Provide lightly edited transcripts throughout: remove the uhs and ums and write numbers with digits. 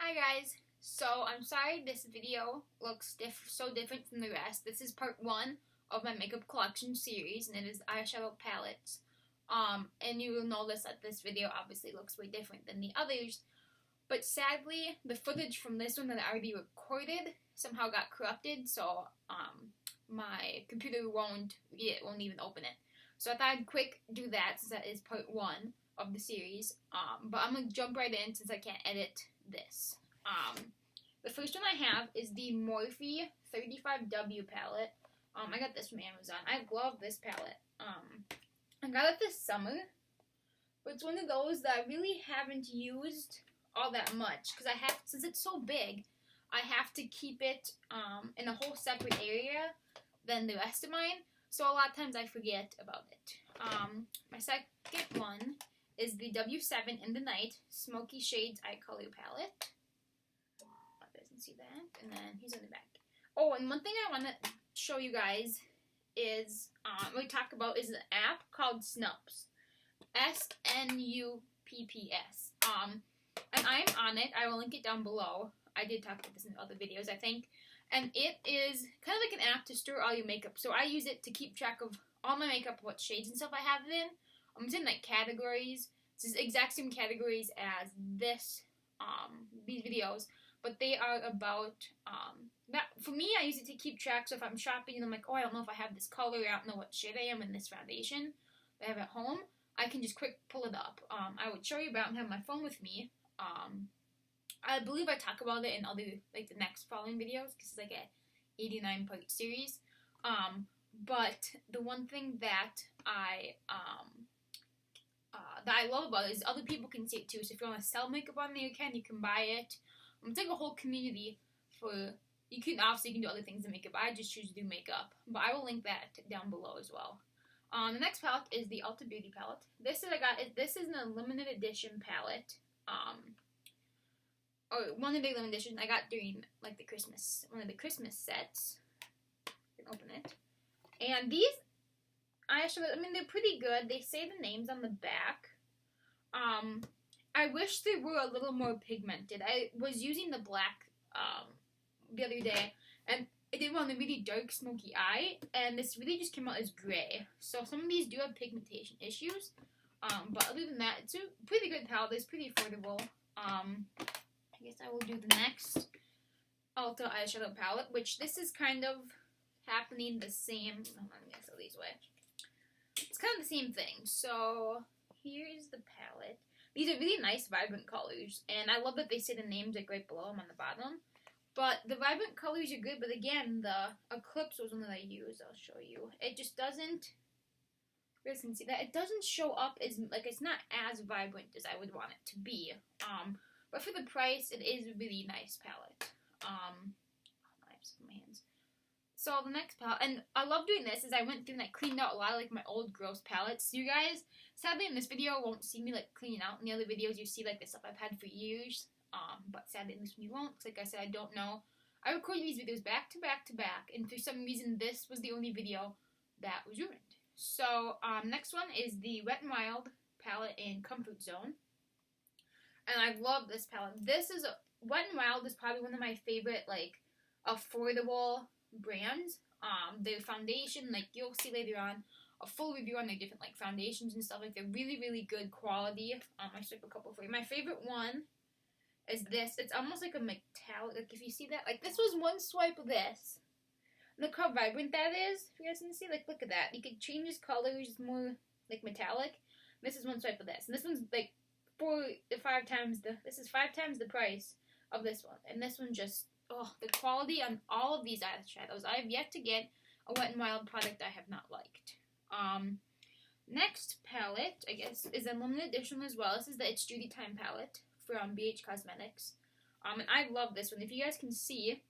Hi guys, so I'm sorry this video looks so different from the rest. This is part 1 of my makeup collection series, and it is eyeshadow palettes. And you will notice that this video obviously looks way different than the others, but sadly the footage from this one that I already recorded somehow got corrupted, so my computer won't even open it. So I thought I'd quick do that since that is part 1 of the series, but I'm going to jump right in since I can't edit this. The first one I have is the Morphe 35W palette. I got this from Amazon. I love this palette. I got it this summer, but it's one of those that I really haven't used all that much, because since it's so big, I have to keep it in a whole separate area than the rest of mine, so a lot of times I forget about it. My second one is the W7 in the Night Smoky Shades Eye Color Palette. Doesn't see that, and then he's in the back. Oh, and one thing I want to show you guys is we talk about is an app called Snupps, S-N-U-P-P-S. And I'm on it. I will link it down below. I did talk about this in other videos, I think. And it is kind of like an app to store all your makeup. So I use it to keep track of all my makeup, what shades and stuff I have it in. It's in like categories. It's the exact same categories as these videos, but they are about that. For me, I use it to keep track. So if I'm shopping and I'm like, oh, I don't know if I have this color, I don't know what shade I am in this foundation that I have at home, I can just quick pull it up. I would show you about and have my phone with me. I believe I talk about it in other, like the next following videos, because it's like a 89-part series. But the one thing that I love about it is other people can see it too. So if you want to sell makeup on there, you can buy it. It's like a whole community for, you can do other things in makeup. I just choose to do makeup, but I will link that down below as well. The next palette is the Ulta Beauty palette. This is a limited edition palette. Or one of the limited edition I got during like one of the Christmas sets. You can open it. And these eyeshadows, I mean, they're pretty good. They say the names on the back. I wish they were a little more pigmented. I was using the black the other day, and it did want a really dark smoky eye, and this really just came out as gray. So some of these do have pigmentation issues, but other than that, it's a pretty good palette. It's pretty affordable. I guess I will do the next Ulta eyeshadow palette, which this is kind of happening the same. Hold on, let me go these way. It's kind of the same thing. So here's the palette. These are really nice, vibrant colors, and I love that they say the names like right below them on the bottom. But the vibrant colors are good, but again, the Eclipse was one that I used. I'll show you. It just doesn't. You guys can see that it doesn't show up as like, it's not as vibrant as I would want it to be. But for the price, it is a really nice palette. I have some in my hands. So the next palette, and I love doing this, is I went through and I cleaned out a lot of like my old gross palettes. So you guys, sadly in this video, won't see me like cleaning out. In the other videos, you see like the stuff I've had for years. But sadly in this one you won't, because like I said, I don't know. I recorded these videos back to back to back, and for some reason this was the only video that was ruined. So next one is the Wet n Wild palette in Comfort Zone. And I love this palette. Wet n Wild is probably one of my favorite like affordable brands. Their foundation, like you'll see later on a full review on their different like foundations and stuff. Like they're really, really good quality. I swipe a couple for you. My favorite one is this. It's almost like a metallic, like if you see that, like this was one swipe of this. Look how vibrant that is. If you guys can see, like look at that. You could change its colors, it's more like metallic. This is one swipe of this. And this one's like 5 times the price of this one. And this one just, oh, the quality on all of these eyeshadows. I have yet to get a Wet n Wild product I have not liked. Next palette, I guess, is a limited edition as well. This is the It's Judy Time palette from BH Cosmetics. And I love this one. If you guys can see,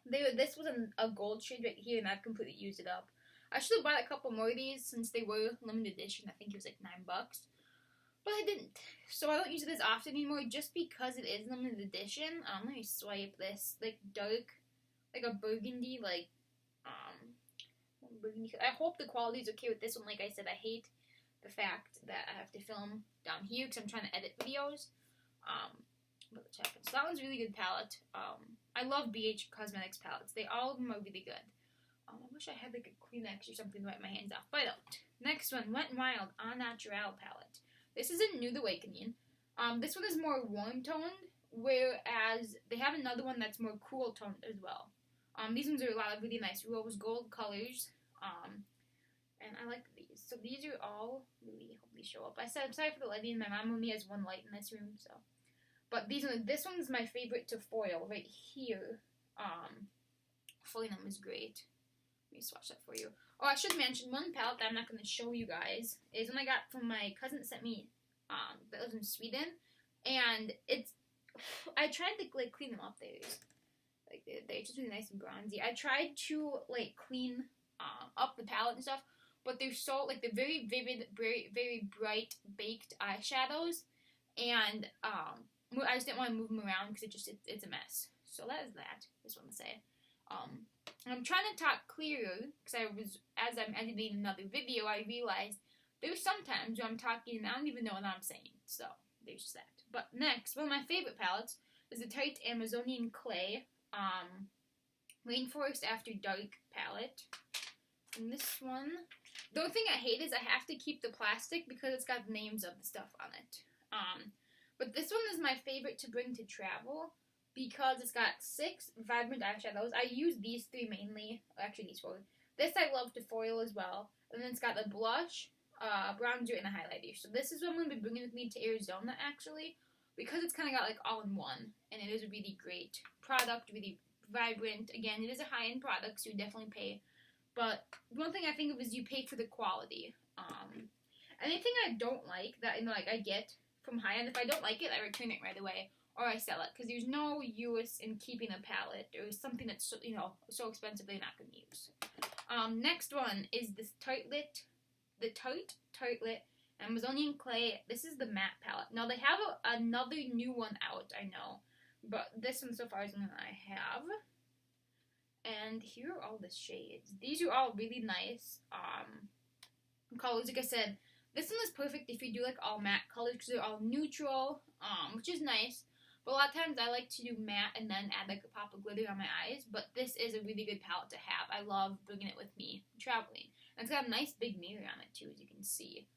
this was a gold shade right here, and I've completely used it up. I should have bought a couple more of these since they were limited edition. I think it was like $9. But I didn't. So I don't use it as often anymore just because it is limited edition. Let me swipe this. Like dark, like a burgundy, like, burgundy. I hope the quality is okay with this one. Like I said, I hate the fact that I have to film down here because I'm trying to edit videos. But let's happen. So that one's a really good palette. I love BH Cosmetics palettes. All of them are really good. I wish I had like a Kleenex or something to wipe my hands off, but I don't. Next one, Wet n Wild Au Naturel palette. This is a Nude Awakening. This one is more warm toned, whereas they have another one that's more cool toned as well. These ones are a lot of really nice rose gold colors. And I like these. So these are all really, hopefully show up. I said, I'm sorry for the lighting. My mom only has one light in this room, so. But this one's my favorite to foil right here. Foiling them is great. Let me swatch that for you. Oh, I should mention one palette that I'm not going to show you guys is one I got from my cousin sent me that lives in Sweden. And I tried to like clean them up. They're just really nice and bronzy. I tried to like clean up the palette and stuff, but they're so like they're very vivid, very very bright baked eyeshadows, and I just didn't want to move them around because it's a mess. So that is that. Just want to say. I'm trying to talk clearer because as I'm editing another video, I realized there's sometimes where I'm talking and I don't even know what I'm saying. So there's that. But next, one of my favorite palettes is the Tarte Amazonian Clay Rainforest After Dark palette. And this one, the only thing I hate is I have to keep the plastic because it's got the names of the stuff on it. But this one is my favorite to bring to travel because it's got 6 vibrant eyeshadows. I use these 3 mainly. Actually, these 4. This I love to foil as well. And then it's got a blush, bronzer, and a highlighter. So this is what I'm going to be bringing with me to Arizona, actually, because it's kind of got like all in one. And it is a really great product, really vibrant. Again, it is a high-end product, so you definitely pay. But one thing I think of is you pay for the quality. Anything I don't like that I get from high-end, if I don't like it, I return it right away. Or I sell it, because there's no use in keeping a palette or something that's so expensive they're not going to use. Next one is this Tarte Tartelette Amazonian Clay. This is the matte palette. Now they have another new one out, I know, but this one so far is the one I have. And here are all the shades. These are all really nice colors. Like I said, this one is perfect if you do like all matte colors because they're all neutral, which is nice. But a lot of times I like to do matte and then add like a pop of glitter on my eyes. But this is a really good palette to have. I love bringing it with me traveling. And it's got a nice big mirror on it too, as you can see.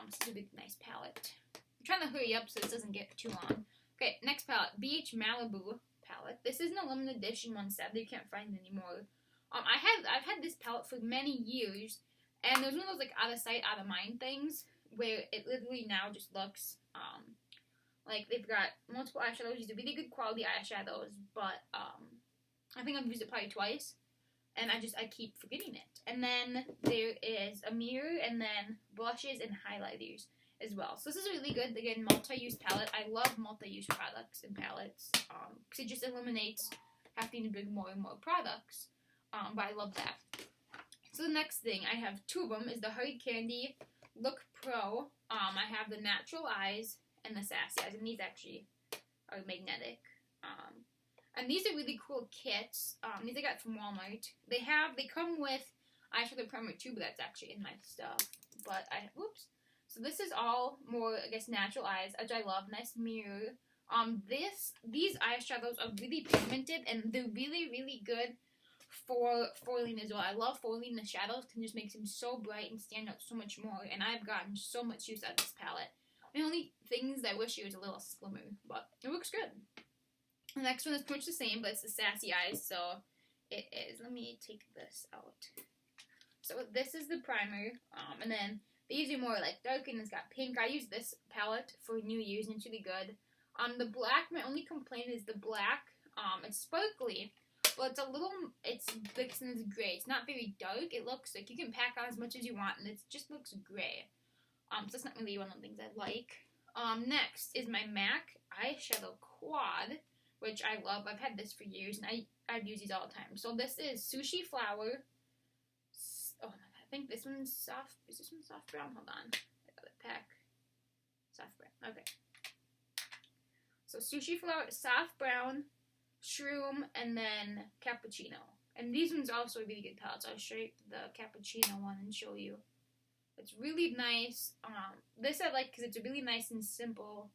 This is a really nice palette. I'm trying to hurry up so this doesn't get too long. Okay, next palette, BH Malibu palette. This is an limited edition one, sadly you can't find it anymore. I've had this palette for many years, and there's one of those like out of sight, out of mind things where it literally now just looks like they've got multiple eyeshadows. These are really good quality eyeshadows, but I think I've used it probably twice, and I keep forgetting it. And then there is a mirror, and then blushes and highlighters as well. So this is really good. Again, multi-use palette. I love multi-use products and palettes because it just eliminates having to bring more and more products. But I love that. So the next thing, I have 2 of them, is the Hard Candy Look Pro. I have the Natural Eyes and the Sassy Eyes, and these actually are magnetic. And these are really cool kits. These I got from Walmart. They come with eyeshadow primer too, but that's actually in my stuff. But whoops. So this is all more, I guess, natural eyes, which I love. Nice mirror. These eyeshadows are really pigmented, and they're really, really good for foiling as well. I love foiling the shadows. It just makes them so bright and stand out so much more. And I've gotten so much use out of this palette. The only things I wish it was a little slimmer, but it looks good. The next one is pretty much the same, but it's the Sassy Eyes, so it is. Let me take this out. So this is the primer, and then these are more like dark, and it's got pink. I use this palette for New Year's, and it's really good. The black, my only complaint is the black. It's sparkly, but it's mixed and it's gray. It's not very dark. It looks like you can pack on as much as you want, and it just looks gray. So that's not really one of the things I like. Next is my MAC eyeshadow quad, which I love. I've had this for years, and I've used these all the time. So this is Sushi Flower. Oh my god, I think this one's soft. Is this one soft brown? Hold on. I got it pack. Soft brown. Okay. So Sushi Flower, soft brown, shroom, and then cappuccino. And these ones are also really good palettes. I'll show you the cappuccino one and show you. It's really nice. This I like because it's a really nice and simple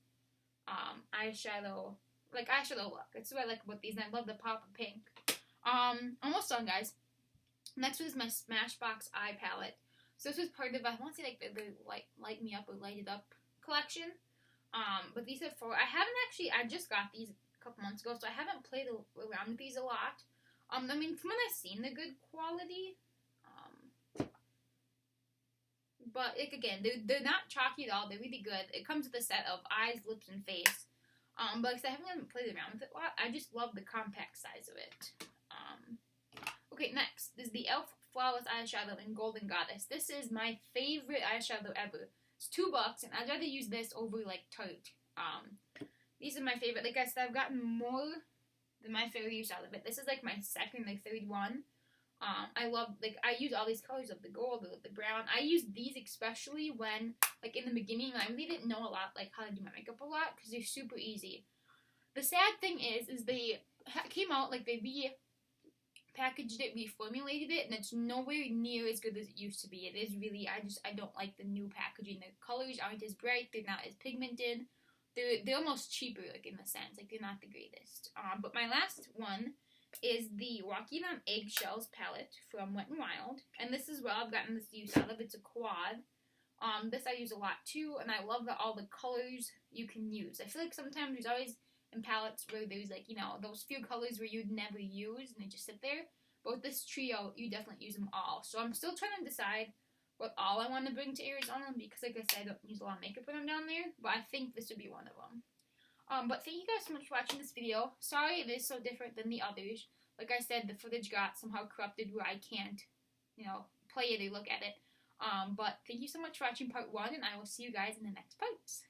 eyeshadow like eyeshadow look. That's what I like about these, and I love the pop of pink. Almost done, guys. Next is my Smashbox eye palette. So this was part of, I want to say, like the Light Me Up or Light It Up collection. But these are 4. I haven't actually, I just got these a couple months ago, so I haven't played around with these a lot. I mean, from when I've seen the good quality, but like again, they're not chalky at all. They're really good. It comes with a set of eyes, lips, and face. But because I haven't played around with it a lot, I just love the compact size of it. Okay, next is the e.l.f. Flawless Eyeshadow in Golden Goddess. This is my favorite eyeshadow ever. It's $2, and I'd rather use this over like Tarte. These are my favorite. Like I said, I've gotten more than my fair use out of it. This is like my second or third one. I love, like, I use all these colors of the gold, the brown. I use these especially when, like, in the beginning, I really didn't know a lot, like, how to do my makeup a lot, because they're super easy. The sad thing is they came out, like, they repackaged it, reformulated it, and it's nowhere near as good as it used to be. It is really, I don't like the new packaging. The colors aren't as bright, they're not as pigmented. They're almost cheaper, like, in a sense. Like, they're not the greatest. But my last one is the Walking on Eggshells palette from Wet n Wild. And this is what I've gotten this use out of. It's a quad. This I use a lot, too. And I love all the colors you can use. I feel like sometimes there's always in palettes where there's, like, you know, those few colors where you'd never use and they just sit there. But with this trio, you definitely use them all. So I'm still trying to decide what all I want to bring to Arizona, because like I said, I don't use a lot of makeup when I'm down there, but I think this would be one of them. But thank you guys so much for watching this video. Sorry it is so different than the others. Like I said, the footage got somehow corrupted where I can't, you know, play it or look at it. But thank you so much for watching part 1, and I will see you guys in the next parts.